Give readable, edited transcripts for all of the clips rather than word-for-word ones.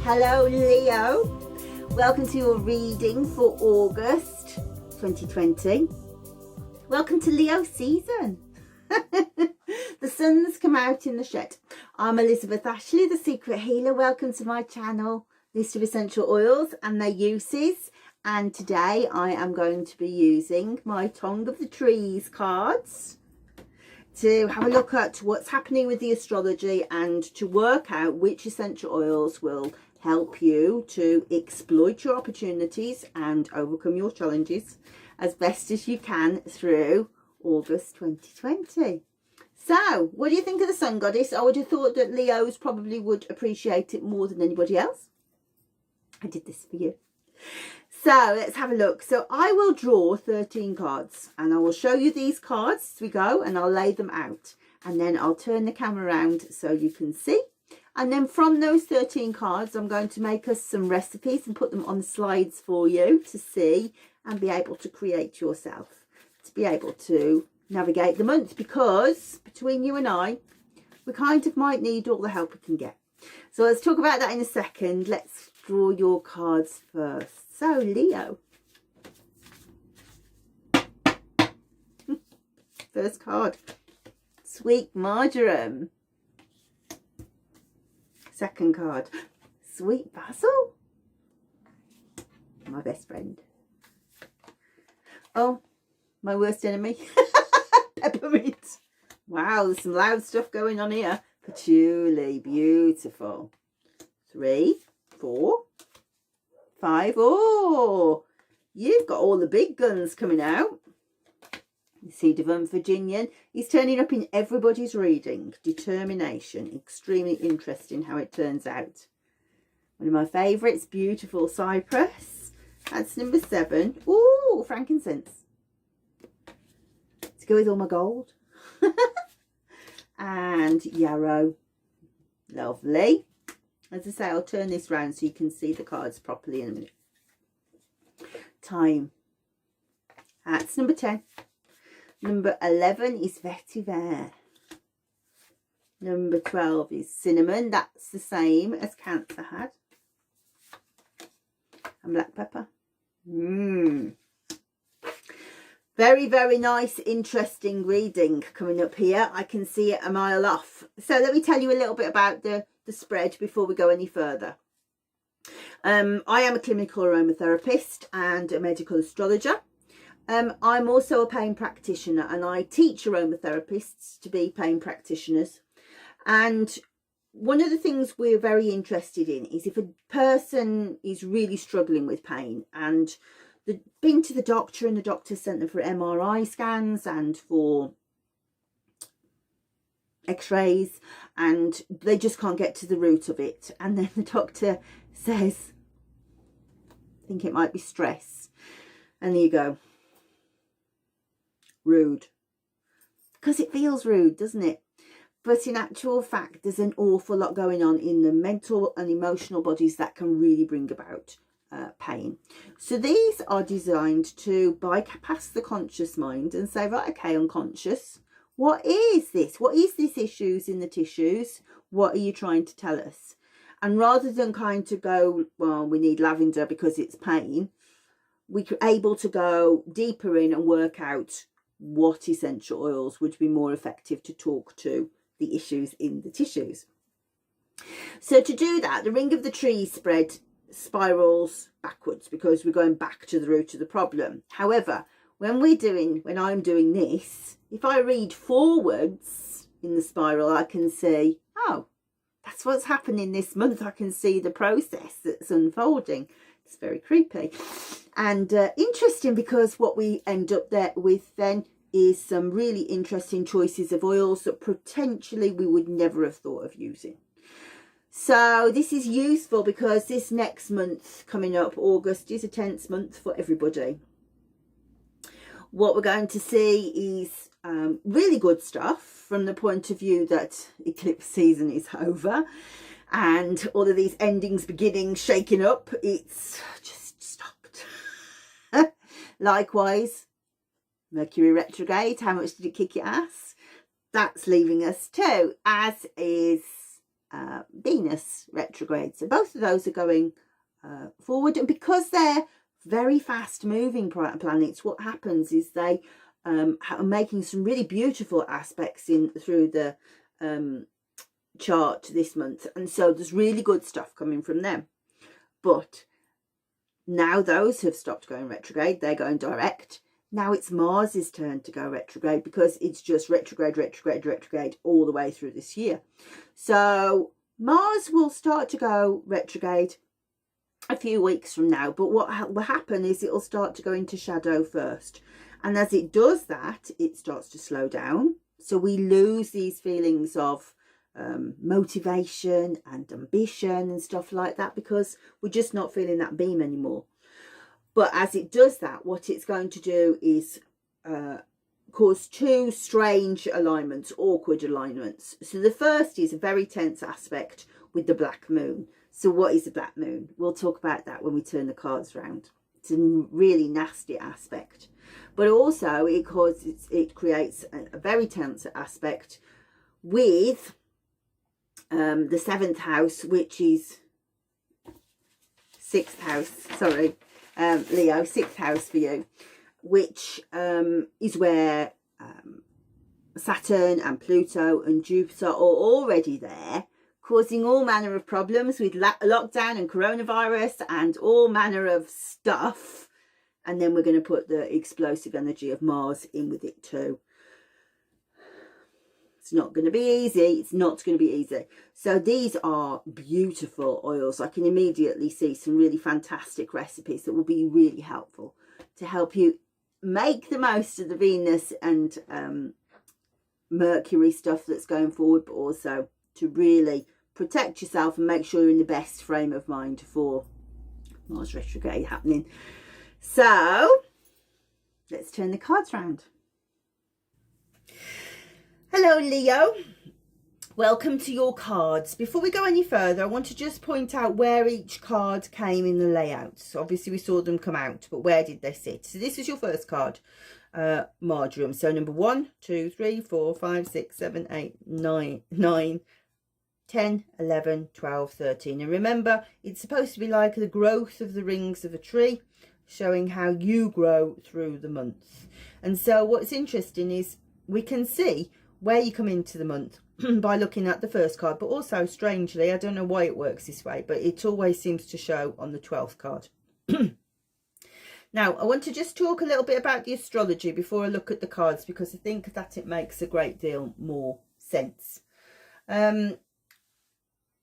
Hello Leo, welcome to your reading for August 2020. Welcome to Leo season. The sun's come out in the shed. I'm Elizabeth Ashley, the Secret Healer. Welcome to my channel, list of essential oils and their uses. And today I am going to be using my Tongue of the Trees cards to have a look at what's happening with the astrology and to work out which essential oils will help you to exploit your opportunities and overcome your challenges as best as you can through August 2020. So, what do you think of the Sun Goddess? I would have thought that Leos probably would appreciate it more than anybody else. I did this for you. So, let's have a look. So, I will draw 13 cards and I will show you these cards as we go and I'll lay them out. And then I'll turn the camera around so you can see. And then from those 13 cards, I'm going to make us some recipes and put them on slides for you to see and be able to create yourself, to be able to navigate the month, because between you and I, we kind of might need all the help we can get. So let's talk about that in a second. Let's draw your cards first. So Leo. First card, Sweet Marjoram. Second card, Sweet Basil. My best friend. Oh, my worst enemy. Peppermint. Wow, there's some loud stuff going on here. Patchouli, beautiful. 3, 4, 5. Oh, you've got all the big guns coming out. The Seed of Virginian is turning up in everybody's reading. Determination. Extremely interesting how it turns out. One of my favourites, beautiful cypress. That's number 7. Ooh, frankincense. To go with all my gold. And yarrow. Lovely. As I say, I'll turn this round so you can see the cards properly in a minute. Thyme. That's number 10. Number 11 is vetiver. Number 12 is cinnamon. That's the same as Cancer had. And black pepper. Very, very nice, interesting reading coming up here. I can see it a mile off. So let me tell you a little bit about the spread before we go any further. I am a clinical aromatherapist and a medical astrologer. I'm also a pain practitioner and I teach aromatherapists to be pain practitioners. And one of the things we're very interested in is if a person is really struggling with pain and they've been to the doctor and the doctor sent them for MRI scans and for x-rays and they just can't get to the root of it. And then the doctor says, I think it might be stress. And there you go. Rude, because it feels rude, doesn't it? But in actual fact, there's an awful lot going on in the mental and emotional bodies that can really bring about pain. So these are designed to bypass the conscious mind and say, right, okay, unconscious, what is this? What is this issues in the tissues? What are you trying to tell us? And rather than kind of go, well, we need lavender because it's pain, we're able to go deeper in and work out what essential oils would be more effective to talk to the issues in the tissues. So to do that, the ring of the tree spread spirals backwards because we're going back to the root of the problem. However, when I'm doing this, if I read forwards in the spiral, I can see, oh, that's what's happening this month. I can see the process that's unfolding. It's very creepy and interesting, because what we end up there with then is some really interesting choices of oils that potentially we would never have thought of using. So this is useful because this next month coming up, August, is a tense month for everybody. What we're going to see is really good stuff from the point of view that eclipse season is over. And all of these endings, beginnings, shaking up, it's just stopped. Likewise, Mercury retrograde, how much did it kick your ass? That's leaving us too, as is Venus retrograde. So both of those are going forward, and because they're very fast moving planets, what happens is they are making some really beautiful aspects through the chart this month, and so there's really good stuff coming from them. But now those have stopped going retrograde, they're going direct. Now it's Mars's turn to go retrograde, because it's just retrograde all the way through this year. So Mars will start to go retrograde a few weeks from now, but what will happen is it'll start to go into shadow first, and as it does that, it starts to slow down. So we lose these feelings of motivation and ambition and stuff like that, because we're just not feeling that beam anymore. But as it does that, what it's going to do is cause two strange alignments, awkward alignments. So the first is a very tense aspect with the black moon. So what is the black moon? We'll talk about that when we turn the cards around. It's a really nasty aspect, but also it creates a very tense aspect with the 7th house, which is 6th house, sorry, Leo, 6th house for you, which is where Saturn and Pluto and Jupiter are already there, causing all manner of problems with lockdown and coronavirus and all manner of stuff. And then we're going to put the explosive energy of Mars in with it too. It's not going to be easy. It's not going to be easy. So these are beautiful oils. I can immediately see some really fantastic recipes that will be really helpful to help you make the most of the Venus and Mercury stuff that's going forward, but also to really protect yourself and make sure you're in the best frame of mind for Mars retrograde happening. So let's turn the cards round. Hello, Leo. Welcome to your cards. Before we go any further, I want to just point out where each card came in the layout. So obviously we saw them come out, but where did they sit? So this is your first card, Marjoram. So number 1, 2, 3, 4, 5, 6, 7, 8, 9, 10, 11, 12, 13. And remember, it's supposed to be like the growth of the rings of a tree, showing how you grow through the month. And so what's interesting is we can see where you come into the month by looking at the first card, but also strangely, I don't know why it works this way, but it always seems to show on the 12th card. Now, I want to just talk a little bit about the astrology before I look at the cards, because I think that it makes a great deal more sense.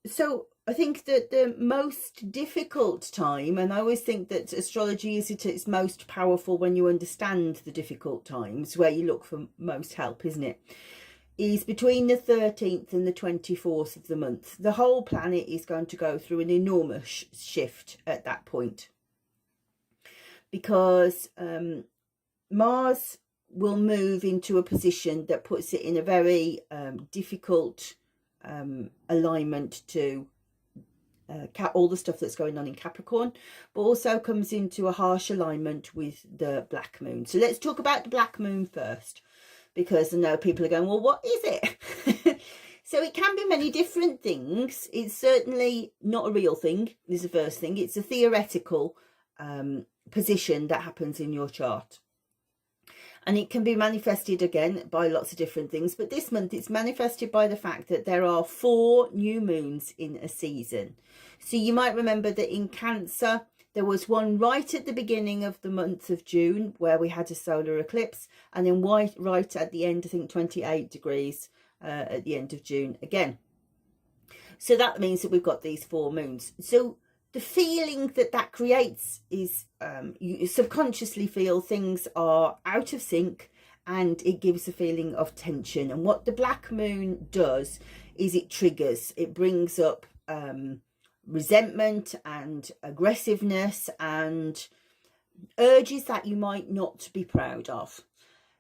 So I think that the most difficult time, and I always think that astrology is at its most powerful when you understand the difficult times, where you look for most help, isn't it? Is between the 13th and the 24th of the month. The whole planet is going to go through an enormous shift at that point, because Mars will move into a position that puts it in a very difficult alignment to all the stuff that's going on in Capricorn, but also comes into a harsh alignment with the black moon. So let's talk about the black moon first, because I know people are going, well, what is it? So it can be many different things. It's certainly not a real thing, is the first thing. It's a theoretical position that happens in your chart. And it can be manifested again by lots of different things. But this month it's manifested by the fact that there are 4 new moons in a season. So you might remember that in Cancer, there was one right at the beginning of the month of June where we had a solar eclipse. And then right at the end, I think 28 degrees at the end of June again. So that means that we've got these 4 moons. So the feeling that creates is you subconsciously feel things are out of sync, and it gives a feeling of tension. And what the black moon does is it brings up resentment and aggressiveness and urges that you might not be proud of.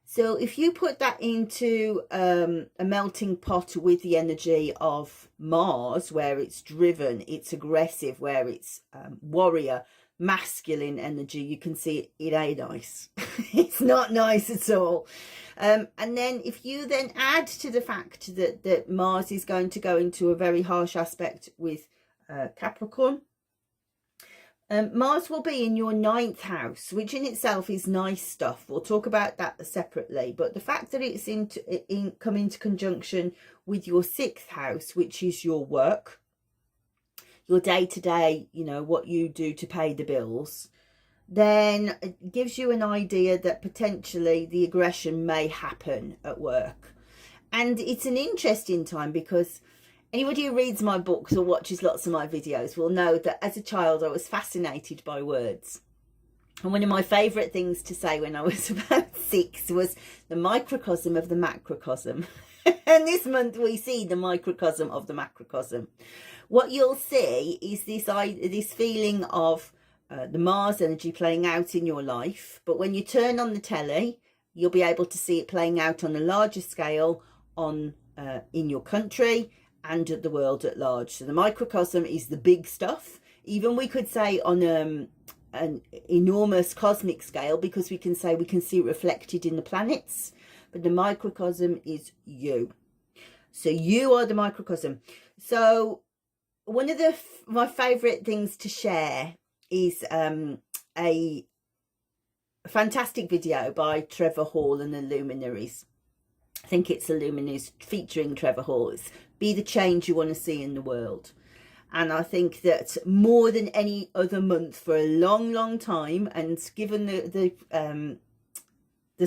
So if you put that into a melting pot with the energy of Mars, where it's driven, it's aggressive, where it's warrior, masculine energy, you can see it ain't nice. It's not nice at all. And then if you then add to the fact that Mars is going to go into a very harsh aspect with Capricorn, Mars will be in your 9th house, which in itself is nice stuff. We'll talk about that separately. But the fact that it's come into conjunction with your 6th house, which is your work, your day-to-day, you know, what you do to pay the bills, then it gives you an idea that potentially the aggression may happen at work. And it's an interesting time because anybody who reads my books or watches lots of my videos will know that as a child I was fascinated by words. And one of my favourite things to say when I was about 6 was the microcosm of the macrocosm. And this month we see the microcosm of the macrocosm. What you'll see is this feeling of the Mars energy playing out in your life. But when you turn on the telly, you'll be able to see it playing out on a larger scale in your country and the world at large. So the microcosm is the big stuff. Even we could say on an enormous cosmic scale, because we can say we can see it reflected in the planets. But the microcosm is you. So you are the microcosm. So one of my favourite things to share is a fantastic video by Trevor Hall and the Luminaries. I think it's the Luminaries featuring Trevor Hall. It's Be the Change You Want to See in the World. And I think that more than any other month for a long time, and given the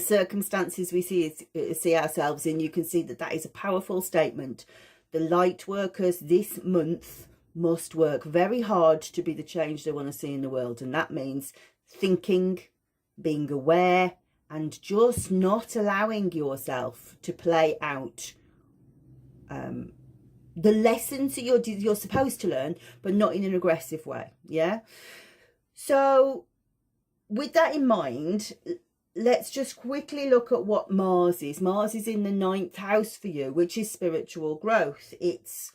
circumstances we see ourselves in, you can see that is a powerful statement. The light workers this month must work very hard to be the change they want to see in the world. And that means thinking, being aware, and just not allowing yourself to play out the lessons that you're supposed to learn, but not in an aggressive way. Yeah. So with that in mind, let's just quickly look at what Mars is. Mars is in the 9th house for you, which is spiritual growth. It's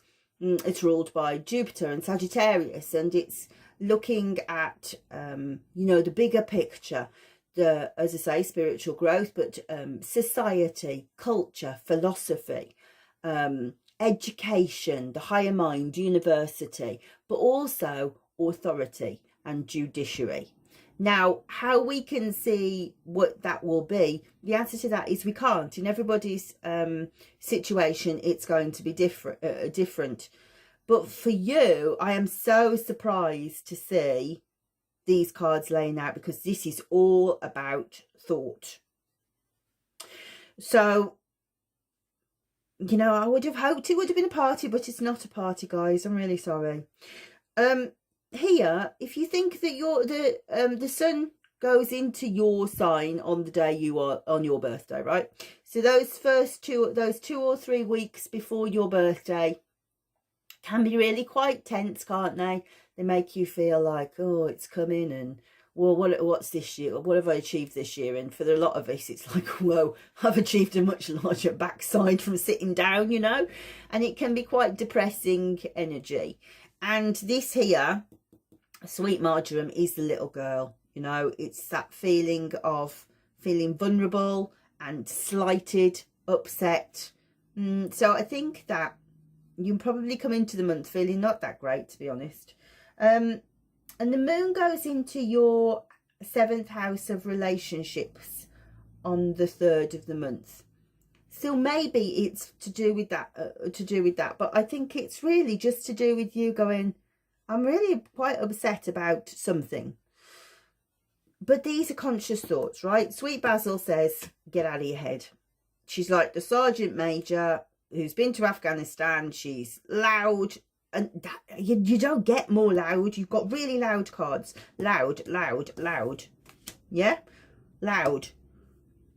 ruled by Jupiter and Sagittarius, and it's looking at you know, the bigger picture, as I say, spiritual growth, but society, culture, philosophy, education, the higher mind, university, but also authority and judiciary. Now, how we can see what that will be, the answer to that is we can't. In everybody's situation, it's going to be different. But for you, I am so surprised to see these cards laying out, because this is all about thought. So, you know, I would have hoped it would have been a party, but it's not a party, guys. I'm really sorry. Here, if you think that the sun goes into your sign on the day you are on your birthday, right? So those two or 3 weeks before your birthday can be really quite tense, can't they? They make you feel like, oh, it's coming, and well, what's this year? What have I achieved this year? And for a lot of us, it's like, whoa, I've achieved a much larger backside from sitting down, you know? And it can be quite depressing energy. And this here, Sweet Marjoram, is the little girl. You know, it's that feeling of feeling vulnerable and slighted, upset. So I think that you can probably come into the month feeling not that great, to be honest. And the moon goes into your 7th house of relationships on the 3rd of the month. So maybe it's to do with that. But I think it's really just to do with you going, I'm really quite upset about something. But these are conscious thoughts, right? Sweet Basil says, get out of your head. She's like the Sergeant Major who's been to Afghanistan. She's loud. And you don't get more loud. You've got really loud cards. Loud, loud, loud. Yeah? Loud.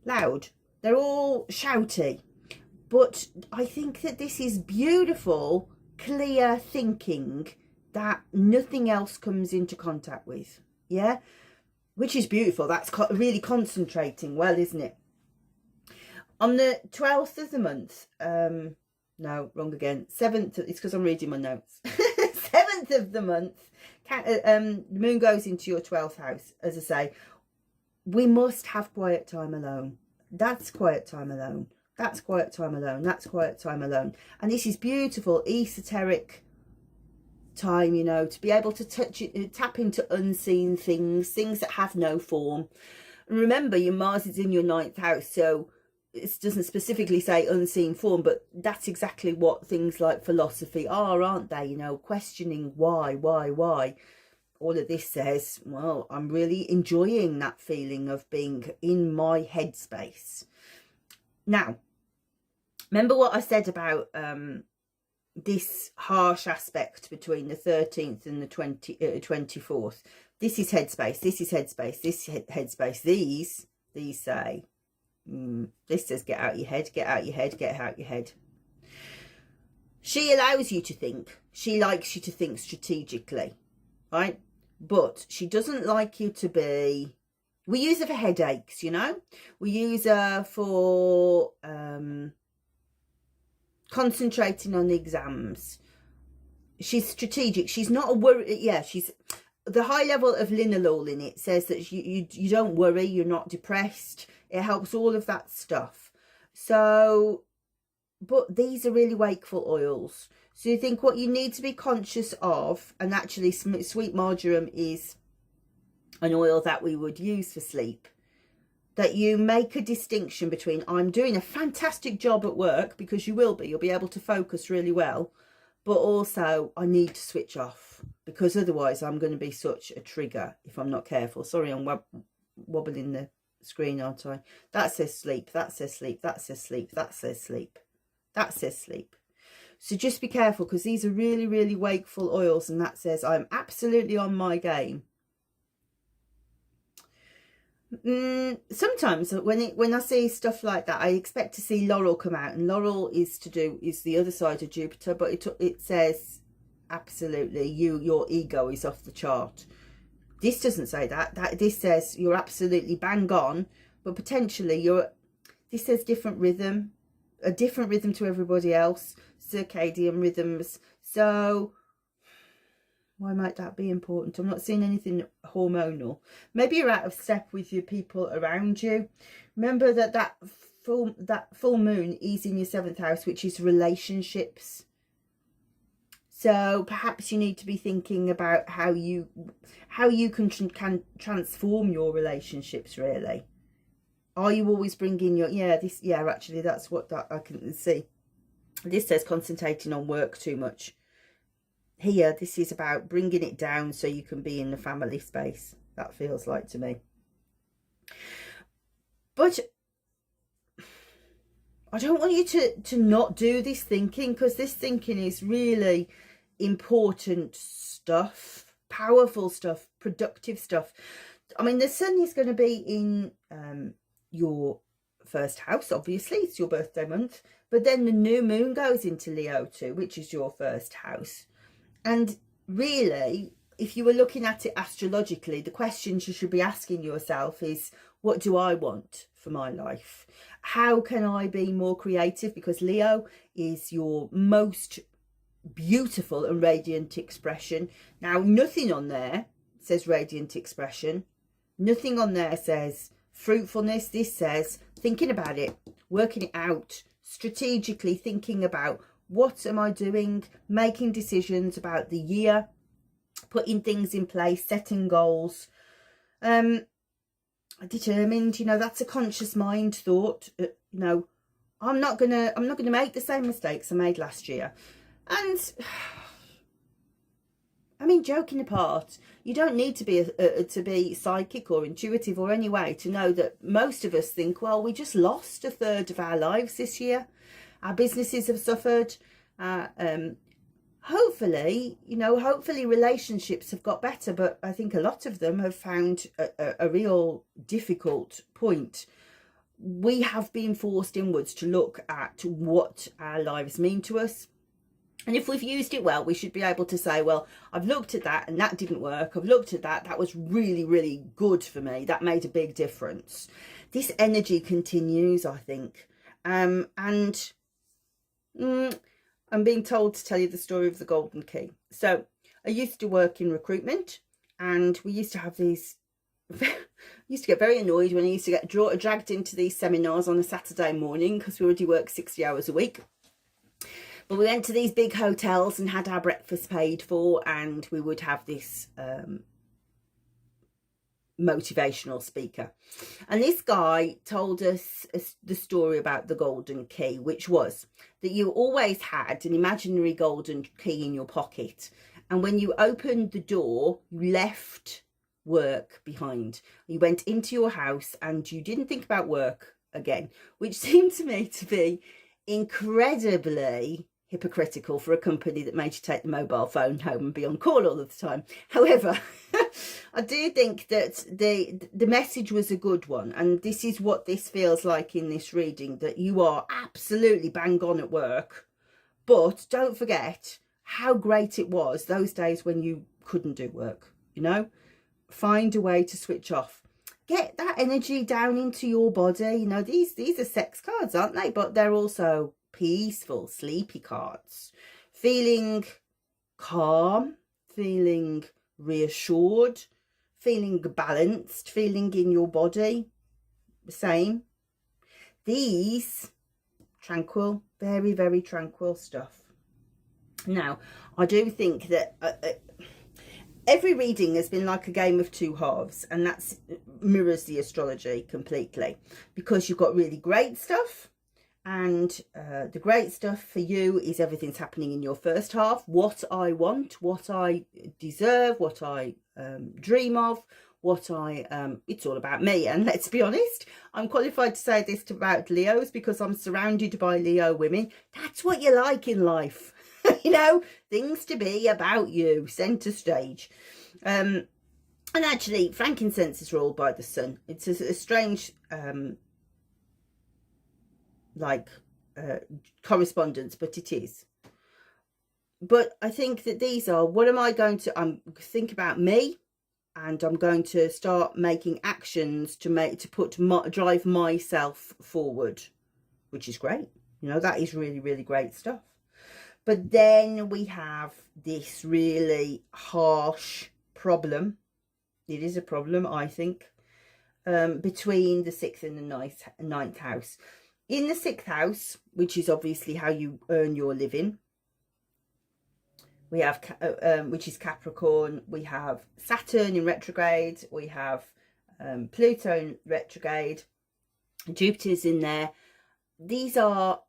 Loud. They're all shouty. But I think that this is beautiful, clear thinking that nothing else comes into contact with. Yeah? Which is beautiful. That's really concentrating well, isn't it? On the 12th of the month, no, wrong again. 7th, it's because I'm reading my notes. 7th of the month, the moon goes into your 12th house. As I say, we must have quiet time alone. That's quiet time alone. That's quiet time alone. That's quiet time alone. And this is beautiful, esoteric time, you know, to be able to touch it, tap into unseen things, things that have no form. And remember, your Mars is in your 9th house, so it doesn't specifically say unseen form, but that's exactly what things like philosophy are, aren't they? You know, questioning why. All of this says, well, I'm really enjoying that feeling of being in my headspace. Now, remember what I said about this harsh aspect between the 13th and the 24th. This is headspace, this is headspace, this is headspace. These say, this says get out your head, get out your head, get out your head. She allows you to think. She likes you to think strategically, right? But she doesn't like you to be... We use her for headaches, you know? We use her for concentrating on the exams. She's strategic. She's not a worry. Yeah, she's... The high level of linalool in it says that you don't worry, you're not depressed. It helps all of that stuff. So, but these are really wakeful oils. So you think what you need to be conscious of, and actually sweet marjoram is an oil that we would use for sleep, that you make a distinction between I'm doing a fantastic job at work, because you will be, you'll be able to focus really well, but also I need to switch off, because otherwise I'm going to be such a trigger if I'm not careful. Sorry, I'm wobbling the screen, aren't I? That says sleep, that says sleep, that says sleep, that says sleep, that says sleep. So just be careful, because these are really, really wakeful oils, and that says I'm absolutely on my game. Sometimes when I see stuff like that, I expect to see Laurel come out, and Laurel is the other side of Jupiter, but it says absolutely your ego is off the chart. This doesn't say that. This says you're absolutely bang on, but potentially this says different rhythm, a different rhythm to everybody else, circadian rhythms. So why might that be important? I'm not seeing anything hormonal. Maybe you're out of step with your people around you. Remember that full moon is in your 7th house, which is relationships. So perhaps you need to be thinking about how you can transform your relationships, really. Are you always bringing your... actually, that's what I can see. This says concentrating on work too much. Here, this is about bringing it down so you can be in the family space. That feels like to me. But I don't want you to not do this thinking, because this thinking is really important stuff, powerful stuff, productive stuff. I mean, the sun is going to be in your 1st house, obviously, it's your birthday month, but then the new moon goes into Leo too, which is your 1st house. And really, if you were looking at it astrologically, the questions you should be asking yourself is, what do I want for my life? How can I be more creative? Because Leo is your most beautiful and radiant expression. Now, nothing on there says radiant expression. Nothing on there says fruitfulness. This says thinking about it, working it out, strategically thinking about what am I doing, making decisions about the year, putting things in place, setting goals. Determined, you know, that's a conscious mind thought. You know, I'm not gonna make the same mistakes I made last year. And I mean, joking apart, you don't need to be psychic or intuitive or any way to know that most of us think, well, we just lost 1/3 of our lives this year. Our businesses have suffered. Hopefully, you know, relationships have got better, but I think a lot of them have found a real difficult point. We have been forced inwards to look at what our lives mean to us. And if we've used it well, we should be able to say, well, I've looked at that and that didn't work. I've looked at that. That was really, really good for me. That made a big difference. This energy continues, I think. I'm being told to tell you the story of the golden key. So I used to work in recruitment, and we used to have these used to get very annoyed when I used to get dragged into these seminars on a Saturday morning because we already work 60 hours a week. But we went to these big hotels and had our breakfast paid for, and we would have this motivational speaker. And this guy told us the story about the golden key, which was that you always had an imaginary golden key in your pocket. And when you opened the door, you left work behind. You went into your house and you didn't think about work again, which seemed to me to be incredibly hypocritical for a company that made you take the mobile phone home and be on call all of the time. However, I do think that the message was a good one, and this is what this feels like in this reading, that you are absolutely bang on at work, but don't forget how great it was those days when you couldn't do work. You know, find a way to switch off. Get that energy down into your body. You know, these are sex cards, aren't they? But they're also peaceful, sleepy cards. Feeling calm, feeling reassured, feeling balanced, feeling in your body. The same. These tranquil, very, very tranquil stuff. Now, I do think that every reading has been like a game of two halves, and that mirrors the astrology completely, because you've got really great stuff, and the great stuff for you is everything's happening in your first half. What I want, what I deserve, what I dream of, what it's all about me. And let's be honest, I'm qualified to say this about Leos because I'm surrounded by Leo women. That's what you like in life. You know, things to be about you, centre stage. And actually, frankincense is ruled by the sun. It's a strange correspondence, but it is. But I think that these are, what am I going to, think about me, and I'm going to start making actions to drive myself forward, which is great. You know, that is really, really great stuff. But then we have this really harsh problem. It is a problem, I think, between the 6th and the 9th house. In the 6th house, which is obviously how you earn your living, we have, which is Capricorn, we have Saturn in retrograde, we have Pluto in retrograde, Jupiter's in there. These are,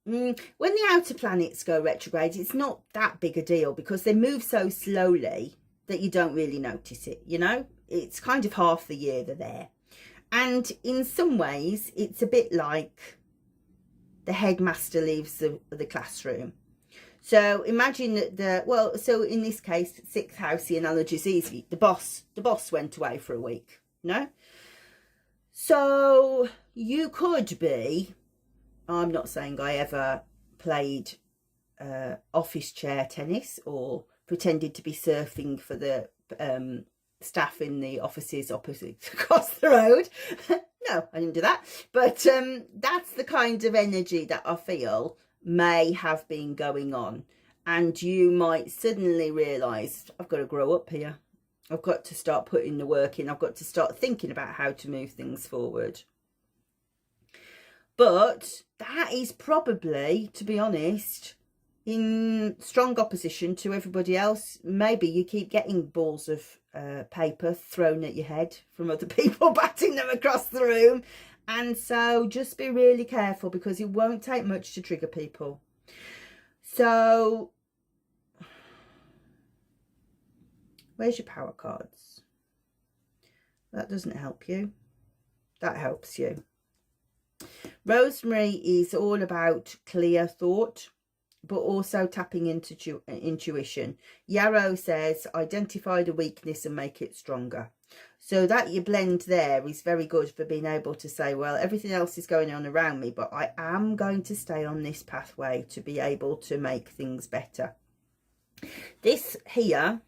when the outer planets go retrograde, it's not that big a deal because they move so slowly that you don't really notice it, you know? It's kind of half the year they're there. And in some ways, it's a bit like the headmaster leaves the classroom. So imagine that so in this case, 6th house, the analogy is easy. The boss went away for a week, you know? So you could be, I'm not saying I ever played office chair tennis or pretended to be surfing for the staff in the offices opposite across the road. No, I didn't do that. But that's the kind of energy that I feel may have been going on. And you might suddenly realise, I've got to grow up here. I've got to start putting the work in. I've got to start thinking about how to move things forward. But that is probably, to be honest, in strong opposition to everybody else. Maybe you keep getting balls of paper thrown at your head from other people, batting them across the room. And so just be really careful, because it won't take much to trigger people. So where's your power cards? That doesn't help you. That helps you. Rosemary is all about clear thought, but also tapping into intuition. Yarrow says identify the weakness and make it stronger. So that your blend there is very good for being able to say, well, everything else is going on around me, but I am going to stay on this pathway to be able to make things better. This here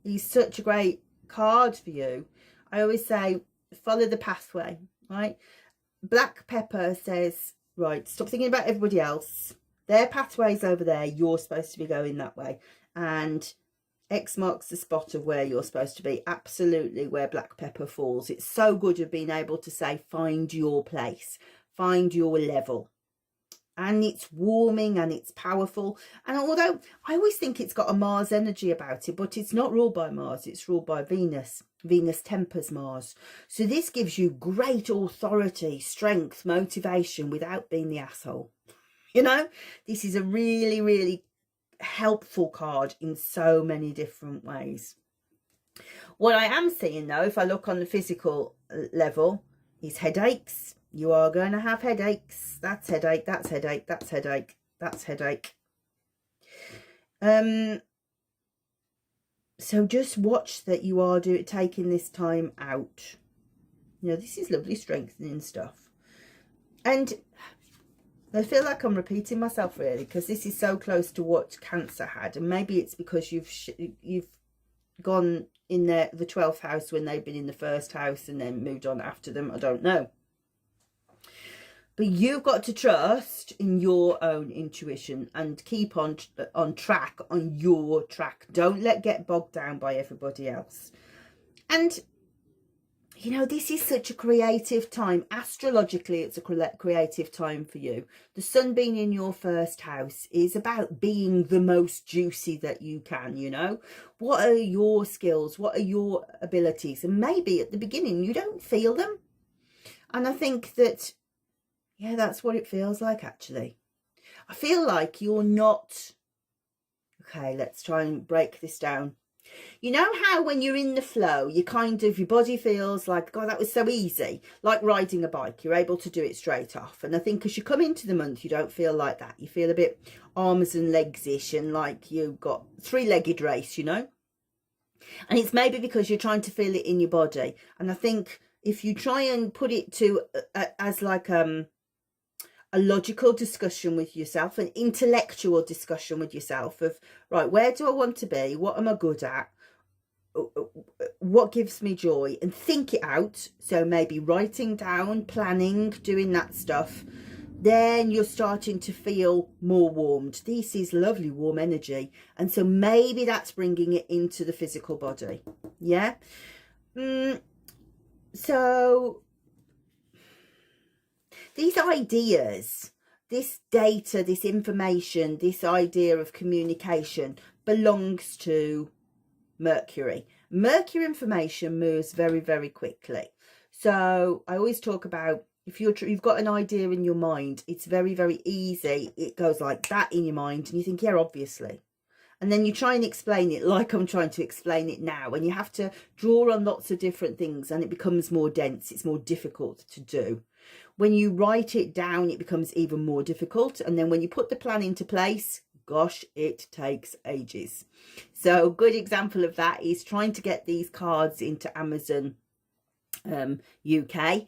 is such a great card for you. I always say, follow the pathway, right? Black Pepper says, right, stop thinking about everybody else. Their pathway's over there. You're supposed to be going that way. And X marks the spot of where you're supposed to be, absolutely where black pepper falls. It's so good of being able to say, find your place, find your level. And it's warming and it's powerful. And although I always think it's got a Mars energy about it, but it's not ruled by Mars, it's ruled by Venus. Venus tempers Mars. So this gives you great authority, strength, motivation without being the asshole. You know, this is a really, really helpful card in so many different ways. What I am seeing though, if I look on the physical level, is headaches. You are going to have headaches. That's headache, that's headache, that's headache, that's headache. So just watch that you are taking this time out. You know, this is lovely strengthening stuff. And I feel like I'm repeating myself really, because this is so close to what Cancer had. And maybe it's because you've gone in the 12th house when they've been in the first house and then moved on after them. I don't know. But you've got to trust in your own intuition and keep on track, on your track. Don't get bogged down by everybody else. And, you know, this is such a creative time. Astrologically, it's a creative time for you. The sun being in your first house is about being the most juicy that you can, you know. What are your skills? What are your abilities? And maybe at the beginning, you don't feel them. And I think that, yeah, that's what it feels like, actually. I feel like you're not... Okay, let's try and break this down. You know how when you're in the flow, you kind of, your body feels like, God, that was so easy. Like riding a bike, you're able to do it straight off. And I think as you come into the month, you don't feel like that. You feel a bit arms and legs-ish and like you've got three-legged race, you know. And it's maybe because you're trying to feel it in your body. And I think if you try and put it to as like a logical discussion with yourself, an intellectual discussion with yourself of, right, where do I want to be? What am I good at? What gives me joy? And think it out. So maybe writing down, planning, doing that stuff. Then you're starting to feel more warmed. This is lovely warm energy. And so maybe that's bringing it into the physical body. Yeah. So these ideas, this data, this information, this idea of communication belongs to Mercury. Mercury information moves very, very quickly. So I always talk about, if you've got an idea in your mind, it's very, very easy. It goes like that in your mind and you think, yeah, obviously. And then you try and explain it like I'm trying to explain it now. And you have to draw on lots of different things and it becomes more dense. It's more difficult to do. When you write it down, it becomes even more difficult. And then when you put the plan into place, gosh, it takes ages. So a good example of that is trying to get these cards into Amazon UK.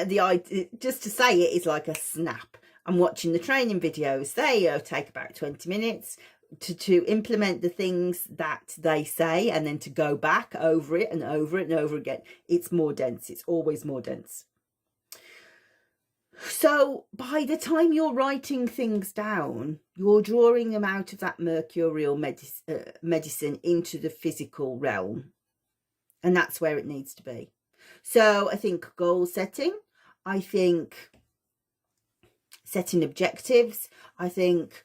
The idea, just to say it, is like a snap. I'm watching the training videos. They take about 20 minutes to implement the things that they say and then to go back over it and over it and over again. It's more dense. It's always more dense. So by the time you're writing things down, you're drawing them out of that mercurial medicine into the physical realm. And that's where it needs to be. So I think goal setting, I think setting objectives, I think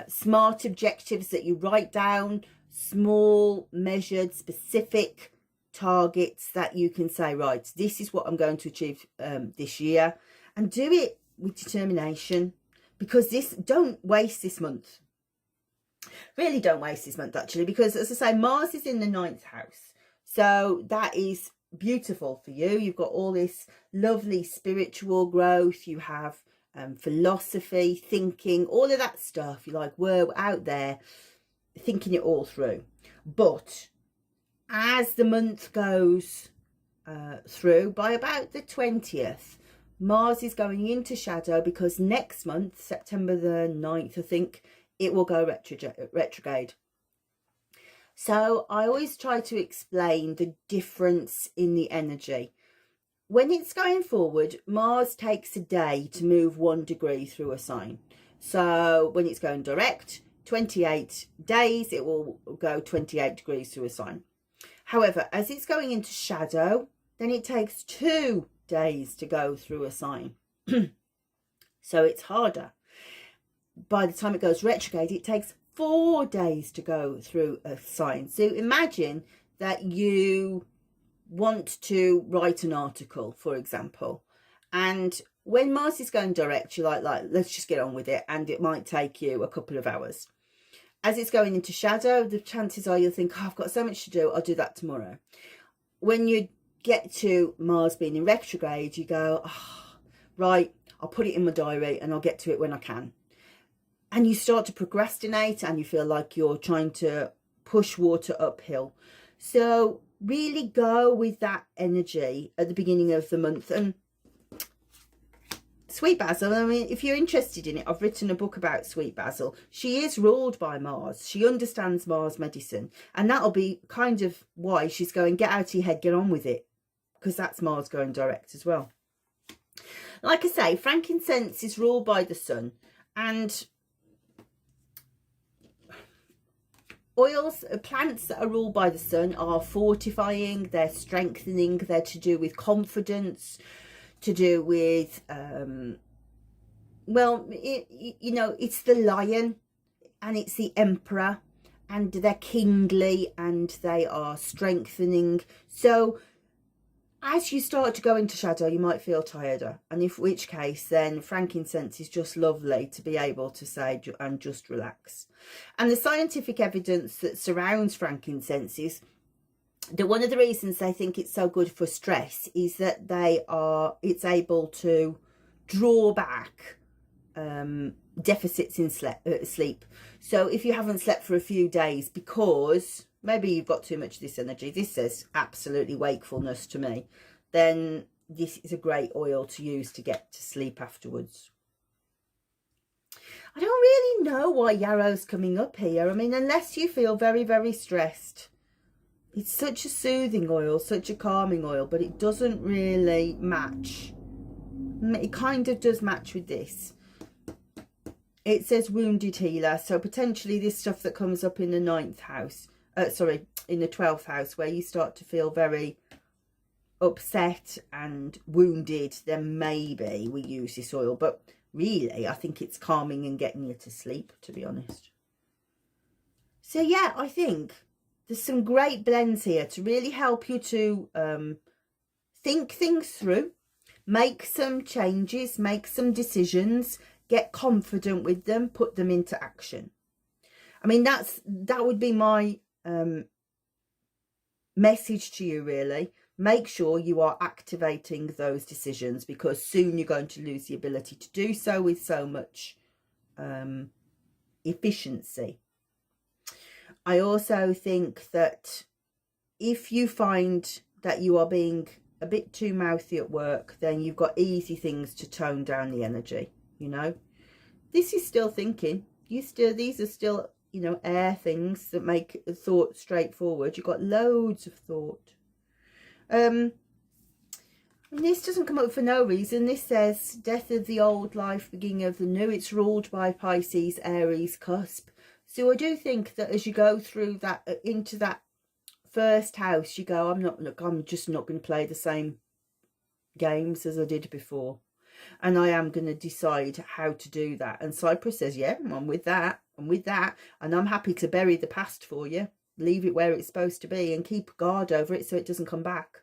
smart objectives that you write down, small, measured, specific targets that you can say, right, this is what I'm going to achieve this year. And do it with determination, because don't waste this month. Really don't waste this month, actually, because as I say, Mars is in the 9th house. So that is beautiful for you. You've got all this lovely spiritual growth. You have philosophy, thinking, all of that stuff. You're like, we're out there thinking it all through. But as the month goes through, by about the 20th, Mars is going into shadow, because next month, September the 9th, I think, it will go retrograde. So I always try to explain the difference in the energy. When it's going forward, Mars takes a day to move 1 degree through a sign. So when it's going direct, 28 days, it will go 28 degrees through a sign. However, as it's going into shadow, then it takes 2 days to go through a sign. So it's harder. By the time it goes retrograde, it takes 4 days to go through a sign. So imagine that you want to write an article, for example, and when Mars is going direct, you're like, let's just get on with it, and it might take you a couple of hours. As it's going into shadow, the chances are you'll think, oh, I've got so much to do, I'll do that tomorrow. When you get to Mars being in retrograde, you go, oh, right, I'll put it in my diary and I'll get to it when I can. And you start to procrastinate and you feel like you're trying to push water uphill. So really go with that energy at the beginning of the month. And sweet basil, I mean, if you're interested in it, I've written a book about sweet basil. She is ruled by Mars. She understands Mars medicine. And that'll be kind of why she's going, get out of your head, get on with it. Because that's Mars going direct as well. Like I say, frankincense is ruled by the sun. And oils, plants that are ruled by the sun are fortifying, they're strengthening, they're to do with confidence, to do with, well, you know, it's the lion and it's the emperor, and they're kingly and they are strengthening. So as you start to go into shadow, you might feel tireder, and in which case then frankincense is just lovely to be able to say and just relax. And the scientific evidence that surrounds frankincense is that one of the reasons they think it's so good for stress is that it's able to draw back deficits in sleep. So if you haven't slept for a few days because maybe you've got too much of this energy, this says absolutely wakefulness to me, then this is a great oil to use to get to sleep afterwards. I don't really know why yarrow's coming up here. I mean, unless you feel very, very stressed. It's such a soothing oil, such a calming oil, but it doesn't really match. It kind of does match with this. It says wounded healer, so potentially this stuff that comes up in the 9th house, in the 12th house, where you start to feel very upset and wounded, then maybe we use this oil. But really, I think it's calming and getting you to sleep, to be honest. So yeah, I think there's some great blends here to really help you to think things through, make some changes, make some decisions, get confident with them, put them into action. I mean, that would be my message to you, really. Make sure you are activating those decisions, because soon you're going to lose the ability to do so with so much efficiency. I also think that if you find that you are being a bit too mouthy at work, then you've got easy things to tone down the energy, you know. This is still thinking. These are still, you know, air things that make thought straightforward. You've got loads of thought. And this doesn't come up for no reason. This says death of the old life, beginning of the new. It's ruled by Pisces, Aries cusp. So I do think that as you go through that, into that first house, you go, I'm just not going to play the same games as I did before. And I am going to decide how to do that. And Cypress says, yeah, I'm with that. I'm with that. And I'm happy to bury the past for you. Leave it where it's supposed to be and keep guard over it so it doesn't come back.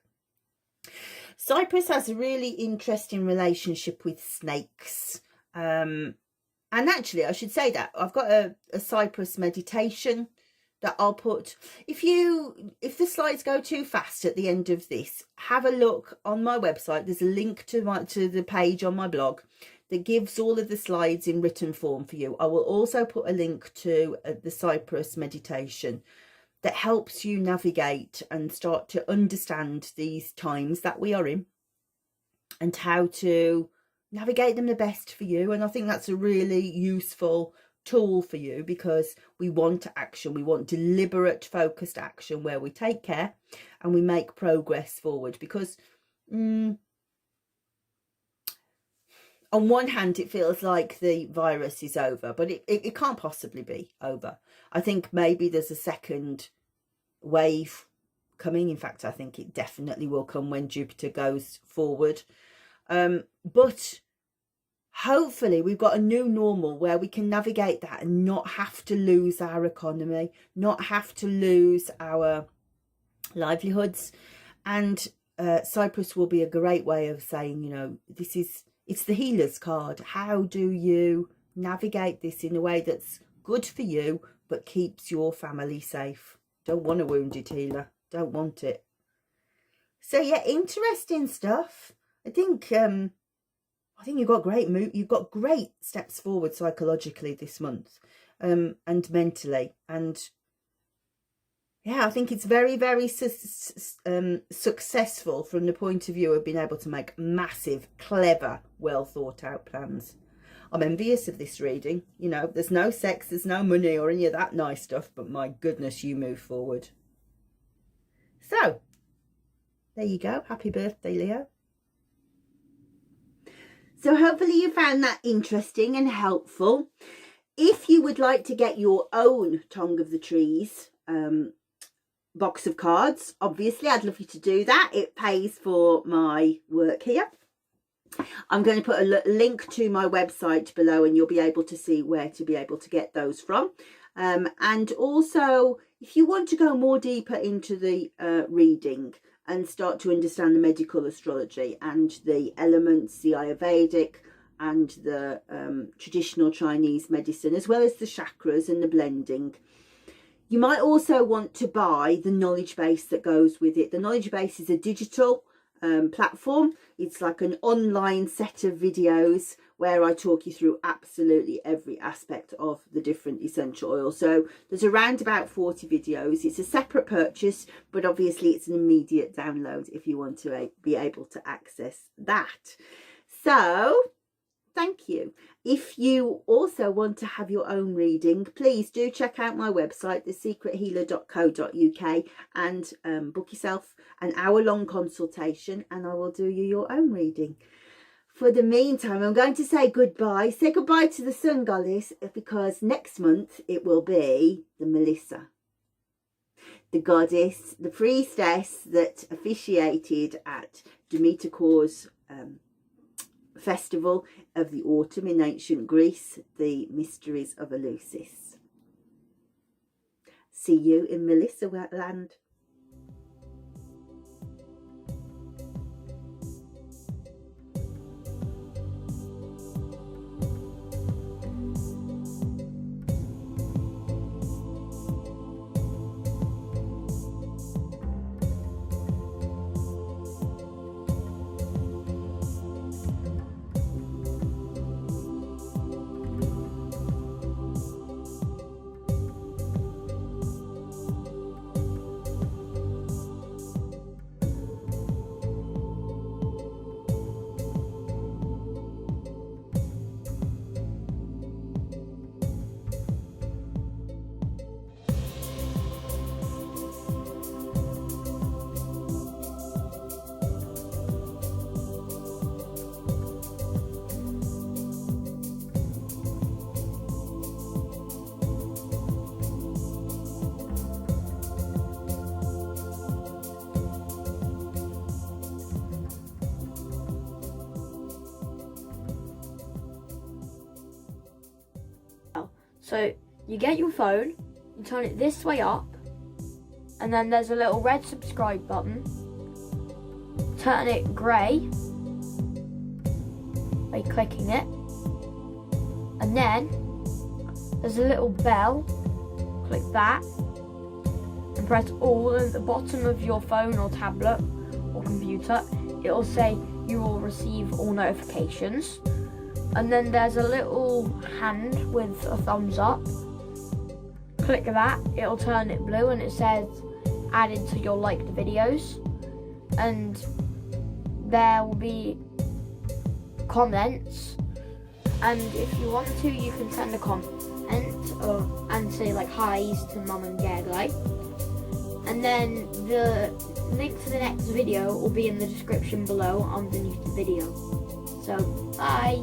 Cypress has a really interesting relationship with snakes. And actually, I should say that I've got a Cypress meditation that I'll put. If the slides go too fast at the end of this, have a look on my website. There's a link to the page on my blog that gives all of the slides in written form for you. I will also put a link to the Cypress meditation that helps you navigate and start to understand these times that we are in and how to navigate them the best for you. And I think that's a really useful tool for you, because we want action. We want deliberate, focused action where we take care and we make progress forward. Because on one hand, it feels like the virus is over, but it can't possibly be over. I think maybe there's a second wave coming. In fact, I think it definitely will come when Jupiter goes forward. But hopefully we've got a new normal where we can navigate that and not have to lose our economy, not have to lose our livelihoods. And Cypress will be a great way of saying, you know, it's the healer's card. How do you navigate this in a way that's good for you but keeps your family safe? Don't want a wounded healer. Don't want it. So yeah, interesting stuff. I think you've got great steps forward psychologically this month, and mentally, and yeah, I think it's very, very successful from the point of view of being able to make massive, clever, well thought out plans. I'm envious of this reading. You know, there's no sex, there's no money or any of that nice stuff, but my goodness, you move forward. So, there you go. Happy birthday, Leo. So hopefully you found that interesting and helpful. If you would like to get your own Tongue of the Trees box of cards, obviously I'd love you to do that. It pays for my work here. I'm going to put a link to my website below and you'll be able to see where to be able to get those from. And also, if you want to go more deeper into the reading and start to understand the medical astrology and the elements, the Ayurvedic and the traditional Chinese medicine, as well as the chakras and the blending, you might also want to buy the knowledge base that goes with it. The knowledge base is a digital platform. It's like an online set of videos where I talk you through absolutely every aspect of the different essential oils. So there's around about 40 videos. It's a separate purchase, but obviously it's an immediate download if you want to be able to access that. So thank you. If you also want to have your own reading, please do check out my website, thesecrethealer.co.uk, and book yourself an hour-long consultation and I will do you your own reading. For the meantime, I'm going to say goodbye. Say goodbye to the sun goddess, because next month it will be the Melissa, the goddess, the priestess that officiated at Demeter Cor's festival of the autumn in ancient Greece, the mysteries of Eleusis. See you in Melissa land. So you get your phone, you turn it this way up, and then there's a little red subscribe button. Turn it grey by clicking it, and then there's a little bell. Click that and press all at the bottom of your phone or tablet or computer. It will say you will receive all notifications. And then there's a little hand with a thumbs up. Click that, it'll turn it blue and it says added to your liked videos. And there will be comments. And if you want to, you can send a comment and say like hi's to Mum and Dad, like. And then the link to the next video will be in the description below underneath the video. So, bye.